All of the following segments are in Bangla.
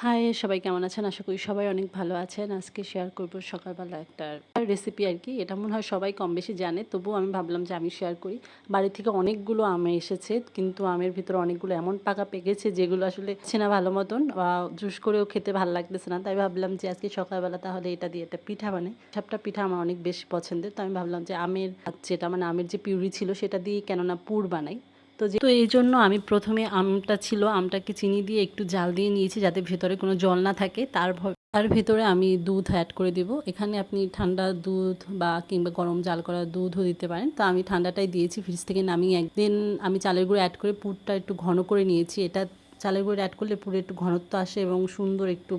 হাই, সবাই কেমন আছেন? আশা করি সবাই অনেক ভালো আছেন। আজকে শেয়ার করব সকালবেলা একটা রেসিপি আরকি। এটা মনে হয় সবাই কম বেশি জানে। তবুও আমি ভাবলাম যে আমি শেয়ার করি। বাড়ি থেকে অনেকগুলো আম এসেছে। কিন্তু আমের ভিতরে অনেকগুলো এমন পাকা পেকেছে যেগুলো আসলে হচ্ছে না ভালো মতন বা জুস করেও খেতে ভাল লাগতেছে না। তাই ভাবলাম যে আজকে সকালবেলা তাহলে এটা দিয়ে একটা পিঠা বানাই। সাপটা পিঠা আমার অনেক বেশি পছন্দের। তো আমি ভাবলাম যে আমের যেটা মানে আমের যে পিউরি ছিল সেটা দিয়ে কেননা পুর বানাই। তো এইজন্য আমি প্রথমে আমটা ছিল, আমটাকে চিনি দিয়ে একটু জাল দিয়ে নিয়েছি যাতে ভেতরে কোনো জল না থাকে। তার ভেতরে আমি দুধ অ্যাড করে দিব। এখানে আপনি ঠান্ডা দুধ বা কিংবা গরম জাল করা দুধও দিতে পারেন। তো আমি ঠান্ডাটাই দিয়েছি, ফ্রিজ থেকে নামিয়ে একদিন আমি চালের গুঁড়ো অ্যাড করে পুরটা একটু ঘন করে নিয়েছি। এটা চালের গুঁড়ো অ্যাড করলে পুরো একটু ঘনত্ব আসে এবং সুন্দর একটু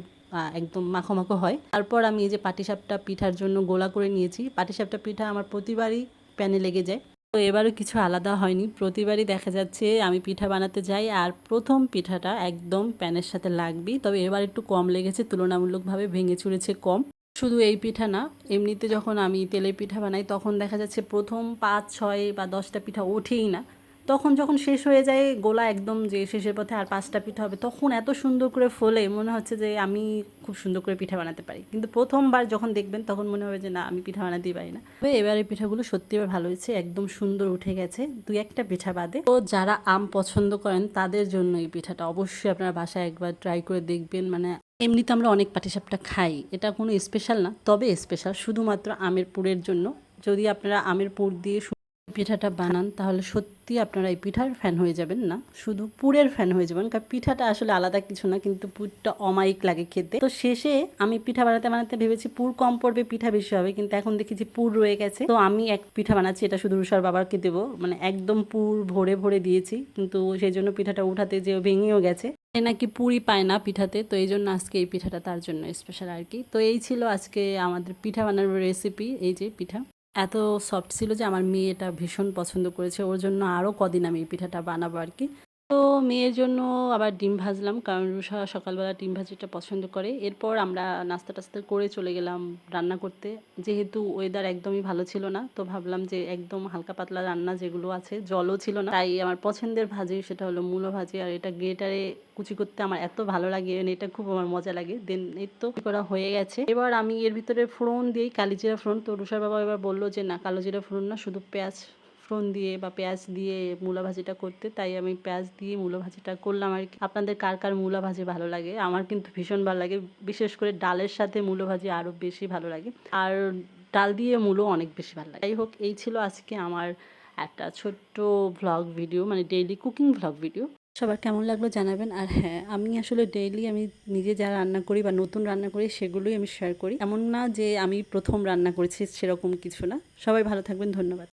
একদম মাখো মাখো হয়। তারপর আমি এই যে পাটিসাপটা পিঠার জন্য গোলা করে নিয়েছি। পাটিসাপটা পিঠা আমার প্রতিবারই প্যানে লেগে যায়। তো এবারও কিছু আলাদা হয়নি। প্রতিবারই দেখা যাচ্ছে আমি পিঠা বানাতে যাই আর প্রথম পিঠাটা একদম প্যানের সাথে লাগবেই। তবে এবার একটু কম লেগেছে, তুলনামূলকভাবে ভেঙে চুরেছে কম। শুধু এই পিঠা না, এমনিতে যখন আমি তেলের পিঠা বানাই তখন দেখা যাচ্ছে প্রথম ৫, ৬ বা ১০টা পিঠা ওঠেই না। তখন যখন শেষ হয়ে যায় গোলা একদম যে শেষের পথে আর ৫টা পিঠা হবে, তখন এত সুন্দর করে ফোলে মনে হচ্ছে যে আমি খুব সুন্দর করে পিঠা বানাতে পারি। কিন্তু প্রথমবার যখন দেখবেন তখন মনে হবে যে না, আমি পিঠা বানাতেই পারি না। তবে এবারে পিঠাগুলো সত্যি এবার ভালো হয়েছে, একদম সুন্দর উঠে গেছে, ২-১টা পিঠা বাদে। তো যারা আম পছন্দ করেন তাদের জন্য এই পিঠাটা অবশ্যই আপনারা বাসায় একবার ট্রাই করে দেখবেন। মানে এমনিতে আমরা অনেক পাটিসাপটা খাই, এটা কোনো স্পেশাল না, তবে স্পেশাল শুধুমাত্র আমের পুরের জন্য। যদি আপনারা আমের পুর দিয়ে পিঠাটা বানান তাহলে সত্যি আপনারা এই পিঠার ফ্যান হয়ে যাবেন, না শুধু পুরের ফ্যান হয়ে যাবেন। কারণ পিঠাটা আসলে আলাদা কিছু না, কিন্তু পুরটা অমায়িক লাগে খেতে। তো শেষে আমি পিঠা বানাতে বানাতে ভেবেছি পুর কম পড়বে, পিঠা বেশি হবে, কিন্তু এখন দেখেছি পুর রয়ে গেছে। তো আমি এক পিঠা বানাচ্ছি, এটা শুধু রুষার বাবাকে দেবো, মানে একদম পুর ভরে ভরে দিয়েছি, কিন্তু সেই জন্য পিঠাটা উঠাতে যে ভেঙেও গেছে। এ নাকি পুরি পায় না পিঠাতে, তো এই জন্য আজকে এই পিঠাটা তার জন্য স্পেশাল আর কি। তো এই ছিল আজকে আমাদের পিঠা বানানোর রেসিপি। এই যে পিঠা এত সফট ছিল যে আমার মেয়ে এটা ভীষণ পছন্দ করেছে, ওর জন্য আরও কদিন আমি এই পিঠাটা বানাবো আর কি। তো মেয়ের জন্য আবার ডিম ভাজলাম, কারণ রুষা সকালবেলা ডিম ভাজিটা পছন্দ করে। এরপর আমরা নাস্তা টাস্তা করে চলে গেলাম রান্না করতে। যেহেতু ওয়েদার একদমই ভালো ছিল না, তো ভাবলাম যে একদম হালকা পাতলা রান্না যেগুলো আছে, জলও ছিল না, তাই আমার পছন্দের ভাজি সেটা হলো মূলো ভাজি। আর এটা গ্রেটারে কুচি করতে আমার এত ভালো লাগে, এটা খুব আমার মজা লাগে। দেন এই তো করা হয়ে গেছে। এবার আমি এর ভিতরে ফোড়ন দিই, কালিজিরা ফোড়ন। তো রুষার বাবা এবার বললো যে না, কালো জিরা ফোড়ন না, শুধু পেঁয়াজ ফোড়ন দিয়ে বা পেঁয়াজ দিয়ে মূলা ভাজিটা করতে। তাই আমি পেঁয়াজ দিয়ে মূলা ভাজিটা করলাম আর কি। আপনাদের কার কার মূলা ভাজি ভালো লাগে? আমার কিন্তু ভীষণ ভালো লাগে, বিশেষ করে ডালের সাথে মূলো ভাজি আরও বেশি ভালো লাগে। আর ডাল দিয়ে মূলো অনেক বেশি ভালো লাগে। যাই হোক, এই ছিল আজকে আমার একটা ছোট্ট ভ্লগ ভিডিও, মানে ডেইলি কুকিং ভ্লগ ভিডিও। সবার কেমন লাগলো জানাবেন। আর হ্যাঁ, আমি আসলে ডেইলি আমি নিজে যা রান্না করি বা নতুন রান্না করি সেগুলোই আমি শেয়ার করি। এমন না যে আমি প্রথম রান্না করেছি, সেরকম কিছু না। সবাই ভালো থাকবেন, ধন্যবাদ।